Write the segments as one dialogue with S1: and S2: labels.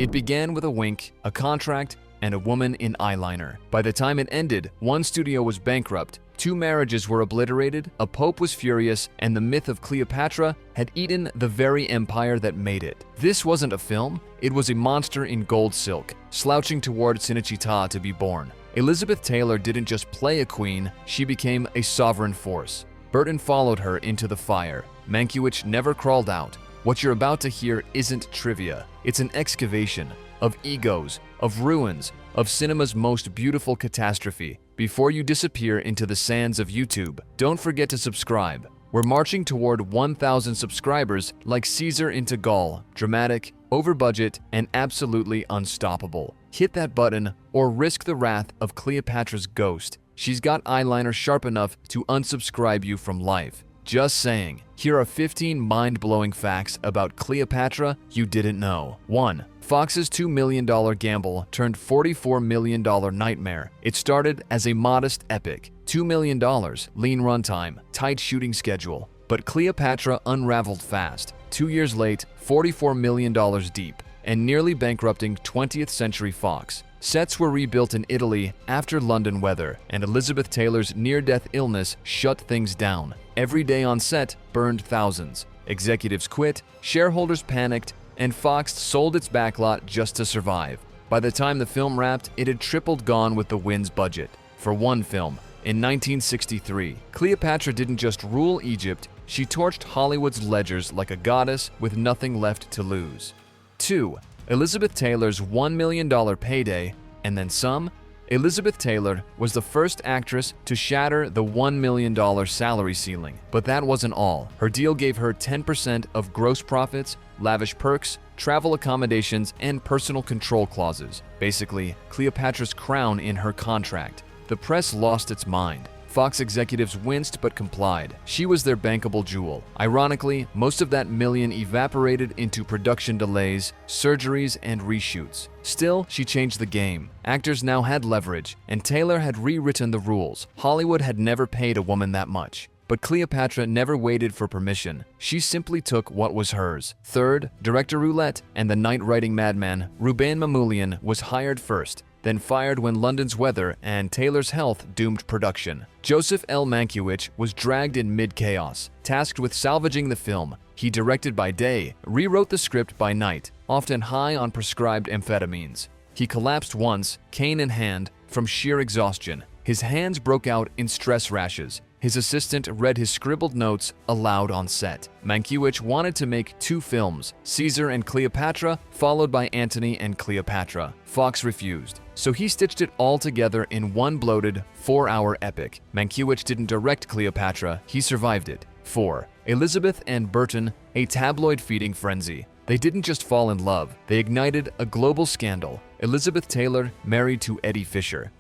S1: It began with a wink, a contract, and a woman in eyeliner. By the time it ended, one studio was bankrupt, 2 marriages were obliterated, a pope was furious, and the myth of Cleopatra had eaten the very empire that made it. This wasn't a film, it was a monster in gold silk, slouching toward Cinecittà to be born. Elizabeth Taylor didn't just play a queen, she became a sovereign force. Burton followed her into the fire. Mankiewicz never crawled out. What you're about to hear isn't trivia, it's an excavation of egos, of ruins, of cinema's most beautiful catastrophe. Before you disappear into the sands of YouTube, don't forget to subscribe. We're marching toward 1,000 subscribers like Caesar into Gaul, dramatic, over budget, and absolutely unstoppable. Hit that button or risk the wrath of Cleopatra's ghost. She's got eyeliner sharp enough to unsubscribe you from life. Just saying. Here are 15 mind-blowing facts about Cleopatra you didn't know. 1. Fox's $2 million gamble turned $44 million nightmare. It started as a modest epic. $2 million, lean runtime, tight shooting schedule. But Cleopatra unraveled fast. 2 years late, $44 million deep, and nearly bankrupting 20th Century Fox. Sets were rebuilt in Italy after London weather, and Elizabeth Taylor's near-death illness shut things down. Every day on set burned thousands. Executives quit, shareholders panicked, and Fox sold its backlot just to survive. By the time the film wrapped, it had tripled Gone with the Wind's budget. For one film, in 1963, Cleopatra didn't just rule Egypt, she torched Hollywood's ledgers like a goddess with nothing left to lose. 2. Elizabeth Taylor's $1 million payday, and then some. Elizabeth Taylor was the first actress to shatter the $1 million salary ceiling. But that wasn't all. Her deal gave her 10% of gross profits, lavish perks, travel accommodations, and personal control clauses. Basically, Cleopatra's crown in her contract. The press lost its mind. Fox executives winced but complied. She was their bankable jewel. Ironically, most of that million evaporated into production delays, surgeries, and reshoots. Still, she changed the game. Actors now had leverage, and Taylor had rewritten the rules. Hollywood had never paid a woman that much. But Cleopatra never waited for permission. She simply took what was hers. Third, director roulette and the night-writing madman Ruben Mamoulian was hired first, then fired when London's weather and Taylor's health doomed production. Joseph L. Mankiewicz was dragged in mid-chaos, tasked with salvaging the film. He directed by day, rewrote the script by night, often high on prescribed amphetamines. He collapsed once, cane in hand, from sheer exhaustion. His hands broke out in stress rashes. His assistant read his scribbled notes aloud on set. Mankiewicz wanted to make 2 films, Caesar and Cleopatra, followed by Antony and Cleopatra. Fox refused, so he stitched it all together in one bloated, 4-hour epic. Mankiewicz didn't direct Cleopatra, he survived it. 4. Elizabeth and Burton, a tabloid-feeding frenzy. They didn't just fall in love, they ignited a global scandal. Elizabeth Taylor married to Eddie Fisher.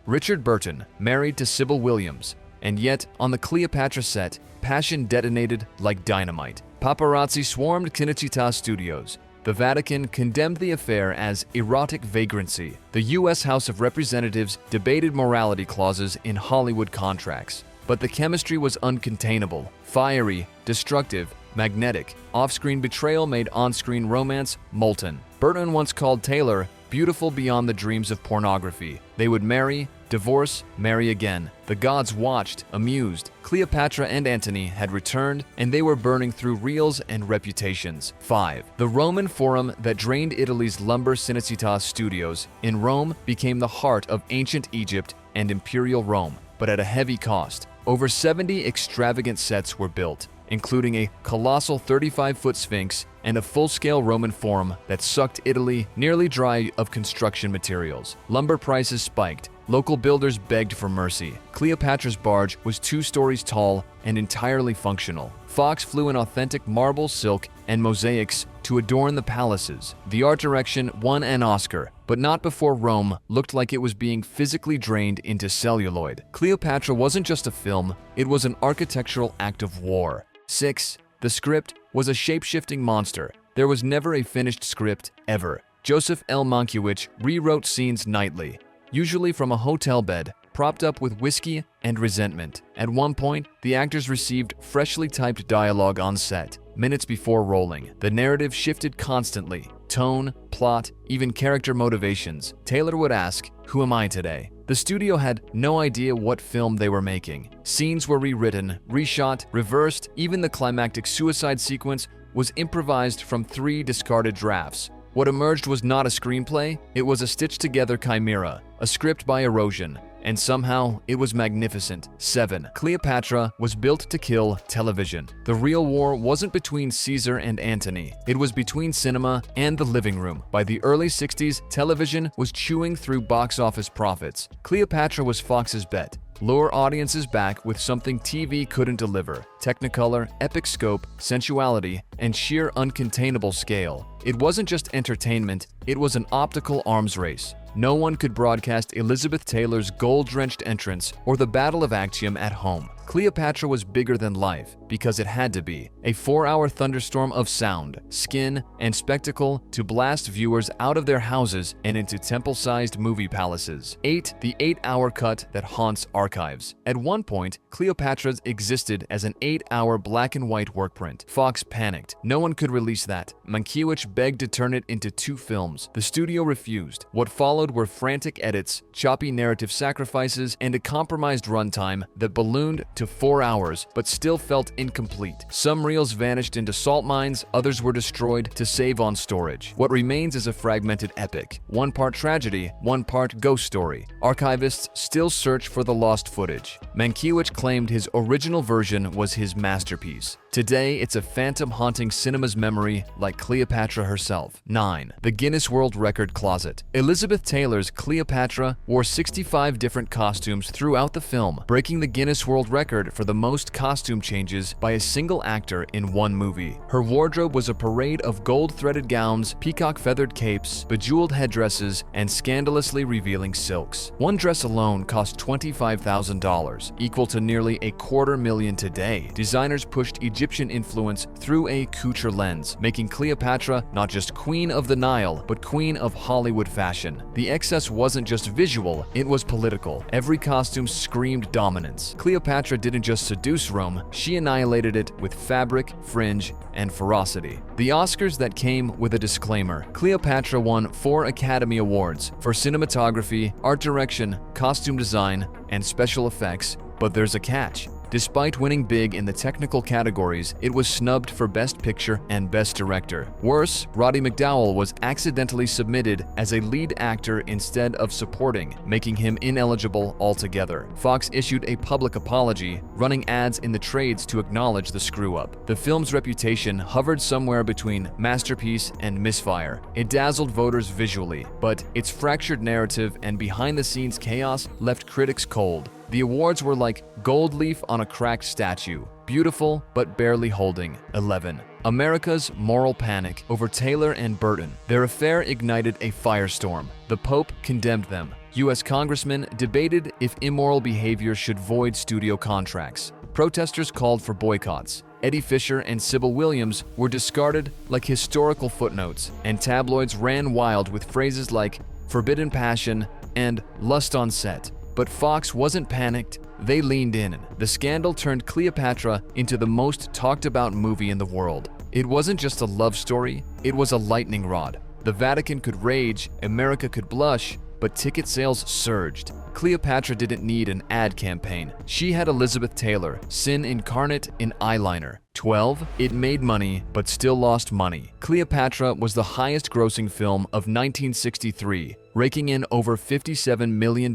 S1: Richard Burton married to Sybil Williams. And yet, on the Cleopatra set, passion detonated like dynamite. Paparazzi swarmed Cinecittà studios. The Vatican condemned the affair as erotic vagrancy. The U.S. House of Representatives debated morality clauses in Hollywood contracts. But the chemistry was uncontainable, fiery, destructive, magnetic. Off-screen betrayal made on-screen romance molten. Burton once called Taylor beautiful beyond the dreams of pornography. They would marry, divorce, marry again. The gods watched, amused. Cleopatra and Antony had returned, and they were burning through reels and reputations. 5. The Roman Forum that drained Italy's lumber Cinecittà studios in Rome became the heart of ancient Egypt and imperial Rome, but at a heavy cost. Over 70 extravagant sets were built, including a colossal 35-foot Sphinx and a full-scale Roman Forum that sucked Italy nearly dry of construction materials. Lumber prices spiked. Local builders begged for mercy. Cleopatra's barge was 2 stories tall and entirely functional. Fox flew in authentic marble, silk, and mosaics to adorn the palaces. The art direction won an Oscar, but not before Rome looked like it was being physically drained into celluloid. Cleopatra wasn't just a film, it was an architectural act of war. 6. The script was a shape-shifting monster. There was never a finished script, ever. Joseph L. Mankiewicz rewrote scenes nightly, usually from a hotel bed, propped up with whiskey and resentment. At one point, the actors received freshly typed dialogue on set, minutes before rolling. The narrative shifted constantly. tone, plot, even character motivations. Taylor would ask, "Who am I today?" The studio had no idea what film they were making. Scenes were rewritten, reshot, reversed, even the climactic suicide sequence was improvised from 3 discarded drafts. What emerged was not a screenplay, it was a stitched-together chimera, a script by erosion, and somehow it was magnificent. 7. Cleopatra was built to kill television. The real war wasn't between Caesar and Antony. It was between cinema and the living room. By the early 60s, television was chewing through box office profits. Cleopatra was Fox's bet. Lure audiences back with something TV couldn't deliver: technicolor, epic scope, sensuality, and sheer uncontainable scale. It wasn't just entertainment, it was an optical arms race. No one could broadcast Elizabeth Taylor's gold-drenched entrance or the Battle of Actium at home. Cleopatra was bigger than life, because it had to be. A 4-hour thunderstorm of sound, skin, and spectacle to blast viewers out of their houses and into temple-sized movie palaces. 8. The 8-hour cut that haunts archives. At one point, Cleopatra existed as an 8-hour black-and-white workprint. Fox panicked. No one could release that. Mankiewicz begged to turn it into 2 films. The studio refused. What followed were frantic edits, choppy narrative sacrifices, and a compromised runtime that ballooned to 4 hours, but still felt incomplete. Some reels vanished into salt mines, others were destroyed to save on storage. What remains is a fragmented epic, one part tragedy, one part ghost story. Archivists still search for the lost footage. Mankiewicz claimed his original version was his masterpiece. Today, it's a phantom haunting cinema's memory like Cleopatra herself. 9. The Guinness World Record Closet. Elizabeth Taylor's Cleopatra wore 65 different costumes throughout the film, breaking the Guinness World Record for the most costume changes by a single actor in one movie. Her wardrobe was a parade of gold-threaded gowns, peacock-feathered capes, bejeweled headdresses, and scandalously revealing silks. One dress alone cost $25,000, equal to nearly $250,000 today. Designers pushed Egyptian influence through a couture lens, making Cleopatra not just Queen of the Nile, but Queen of Hollywood fashion. The excess wasn't just visual, it was political. Every costume screamed dominance. Cleopatra didn't just seduce Rome, she annihilated it with fabric, fringe, and ferocity. The Oscars that came with a disclaimer. Cleopatra won 4 Academy Awards for cinematography, art direction, costume design, and special effects, but there's a catch. Despite winning big in the technical categories, it was snubbed for Best Picture and Best Director. Worse, Roddy McDowall was accidentally submitted as a lead actor instead of supporting, making him ineligible altogether. Fox issued a public apology, running ads in the trades to acknowledge the screw-up. The film's reputation hovered somewhere between masterpiece and misfire. It dazzled voters visually, but its fractured narrative and behind-the-scenes chaos left critics cold. The awards were like gold leaf on a cracked statue, beautiful but barely holding. 11. America's moral panic over Taylor and Burton. Their affair ignited a firestorm. The Pope condemned them. U.S. congressmen debated if immoral behavior should void studio contracts. Protesters called for boycotts. Eddie Fisher and Sybil Williams were discarded like historical footnotes, and tabloids ran wild with phrases like forbidden passion and lust on set. But Fox wasn't panicked, they leaned in. The scandal turned Cleopatra into the most talked about movie in the world. It wasn't just a love story, it was a lightning rod. The Vatican could rage, America could blush, but ticket sales surged. Cleopatra didn't need an ad campaign. She had Elizabeth Taylor, sin incarnate in eyeliner. 12. It made money, but still lost money. Cleopatra was the highest-grossing film of 1963, raking in over $57 million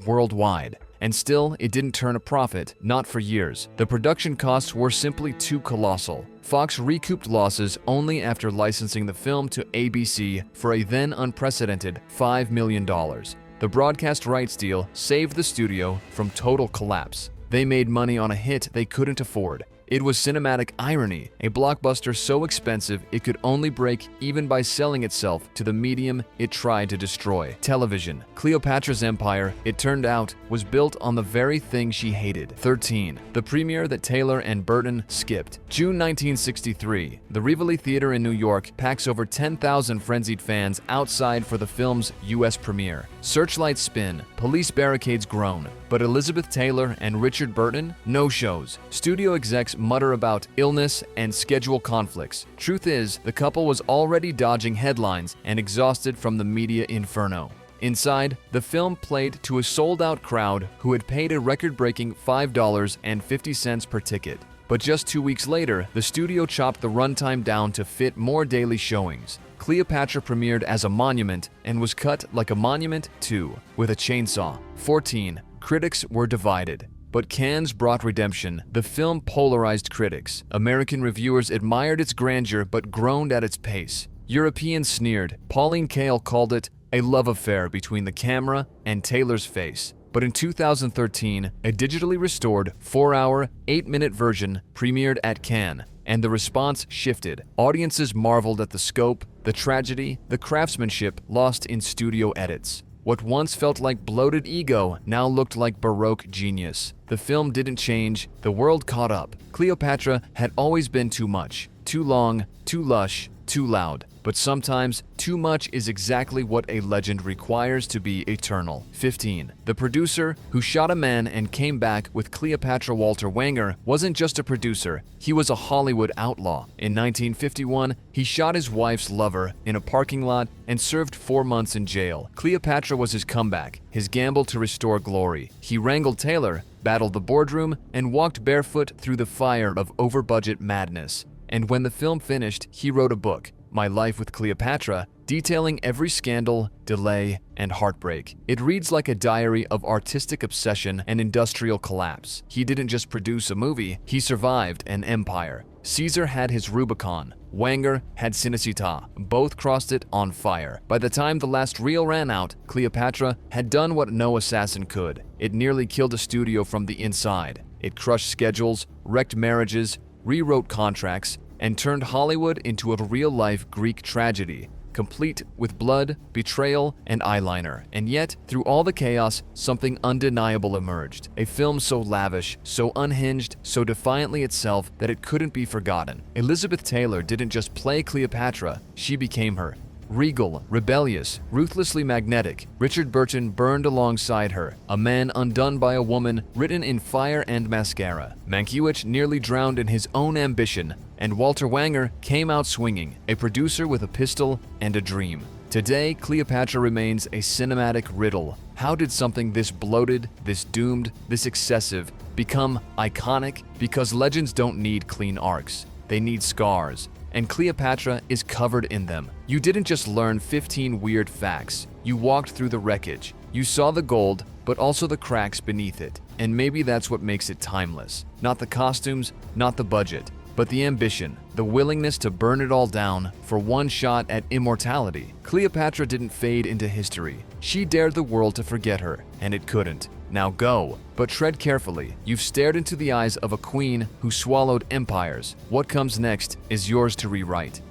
S1: worldwide. And still, it didn't turn a profit, not for years. The production costs were simply too colossal. Fox recouped losses only after licensing the film to ABC for a then unprecedented $5 million. The broadcast rights deal saved the studio from total collapse. They made money on a hit they couldn't afford. It was cinematic irony, a blockbuster so expensive it could only break even by selling itself to the medium it tried to destroy: television. Cleopatra's empire, it turned out, was built on the very thing she hated. 13. The premiere that Taylor and Burton skipped. June 1963, the Rivoli Theater in New York packs over 10,000 frenzied fans outside for the film's U.S. premiere. Searchlights spin, police barricades groan, but Elizabeth Taylor and Richard Burton, no shows. Studio execs mutter about illness and schedule conflicts. Truth is, the couple was already dodging headlines and exhausted from the media inferno. Inside, the film played to a sold-out crowd who had paid a record-breaking $5.50 per ticket. But just 2 weeks later, the studio chopped the runtime down to fit more daily showings. Cleopatra premiered as a monument and was cut like a monument too, with a chainsaw. 14. Critics were divided. But Cannes brought redemption. The film polarized critics. American reviewers admired its grandeur but groaned at its pace. Europeans sneered. Pauline Kael called it a love affair between the camera and Taylor's face. But in 2013, a digitally restored 4-hour, 8-minute version premiered at Cannes, and the response shifted. Audiences marveled at the scope, the tragedy, the craftsmanship lost in studio edits. What once felt like bloated ego now looked like Baroque genius. The film didn't change, the world caught up. Cleopatra had always been too much. Too long, too lush, too loud. But sometimes, too much is exactly what a legend requires to be eternal. 15. The producer, who shot a man and came back with Cleopatra, Walter Wanger, wasn't just a producer, he was a Hollywood outlaw. In 1951, he shot his wife's lover in a parking lot and served 4 months in jail. Cleopatra was his comeback, his gamble to restore glory. He wrangled Taylor, battled the boardroom, and walked barefoot through the fire of over-budget madness. And when the film finished, he wrote a book, My Life with Cleopatra, detailing every scandal, delay, and heartbreak. It reads like a diary of artistic obsession and industrial collapse. He didn't just produce a movie, he survived an empire. Caesar had his Rubicon. Wanger had Cinecittà. Both crossed it on fire. By the time the last reel ran out, Cleopatra had done what no assassin could. It nearly killed a studio from the inside. It crushed schedules, wrecked marriages, rewrote contracts, and turned Hollywood into a real-life Greek tragedy, complete with blood, betrayal, and eyeliner. And yet, through all the chaos, something undeniable emerged. A film so lavish, so unhinged, so defiantly itself that it couldn't be forgotten. Elizabeth Taylor didn't just play Cleopatra, she became her. Regal, rebellious, ruthlessly magnetic, Richard Burton burned alongside her, a man undone by a woman written in fire and mascara. Mankiewicz nearly drowned in his own ambition, and Walter Wanger came out swinging, a producer with a pistol and a dream. Today, Cleopatra remains a cinematic riddle. How did something this bloated, this doomed, this excessive become iconic? Because legends don't need clean arcs, they need scars. And Cleopatra is covered in them. You didn't just learn 15 weird facts. You walked through the wreckage. You saw the gold, but also the cracks beneath it. And maybe that's what makes it timeless. Not the costumes, not the budget, but the ambition, the willingness to burn it all down for one shot at immortality. Cleopatra didn't fade into history. She dared the world to forget her, and it couldn't. Now go, but tread carefully. You've stared into the eyes of a queen who swallowed empires. What comes next is yours to rewrite.